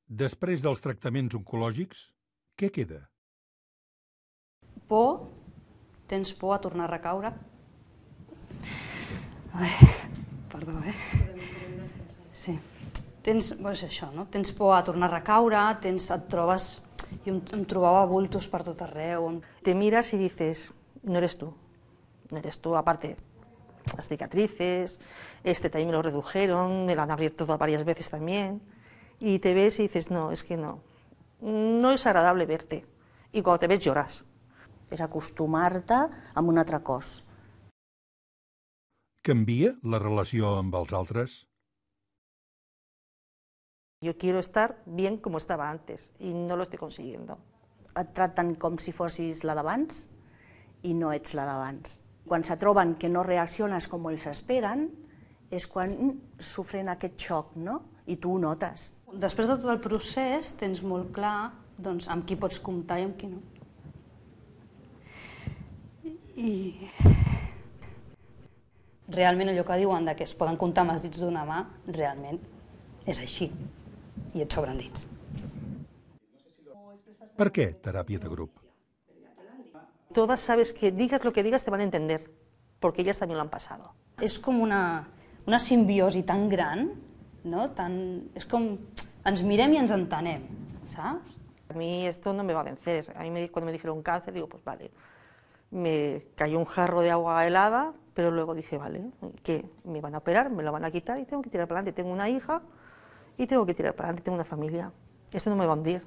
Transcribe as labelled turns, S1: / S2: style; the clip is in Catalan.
S1: Després dels tractaments oncològics, què queda?
S2: Por? Tens por a tornar a recaure? Ai, perdó, Sí. Tens, doncs això, no? Tens por a tornar a recaure, et trobes... Jo em trobava bultos per tot arreu.
S3: Te miras y dices, no eres tú, aparte las cicatrices, este también me lo redujeron, me lo han abierto varias veces también, y te ves y dices, no, es que no es agradable verte, y cuando te ves lloras.
S4: És acostumar-te amb un altre cos.
S1: Canvia la relació amb els altres?
S3: Yo quiero estar bien como estaba antes, y no lo estoy consiguiendo.
S4: Et tracten com si fossis la d'abans i no ets la d'abans. Quan se troben que no reacciones com ells esperen, és quan sofren aquest xoc, no? I tu ho notes.
S2: Després de tot el procés tens molt clar doncs, amb qui pots comptar i amb qui no. I realment allò que diuen que es poden comptar amb els dits d'una mà, realment és així, i et sobren dits.
S1: Per què teràpia de grup?
S3: Todas sabes que digas lo que digas te van a entender, porque ellas también lo han pasado.
S2: És com una simbiosi tan gran, no? És com ens mirem i ens entenem, saps?
S3: A mí esto no me va a vencer. A mí cuando me dijeron cáncer, digo, pues vale. Me cayó un jarro de agua helada, pero luego dije, vale, ¿qué? Me van a operar, me lo van a quitar y tengo que tirar para adelante. Tengo una hija y tengo que tirar para adelante, tengo una familia. Esto no me va a hundir.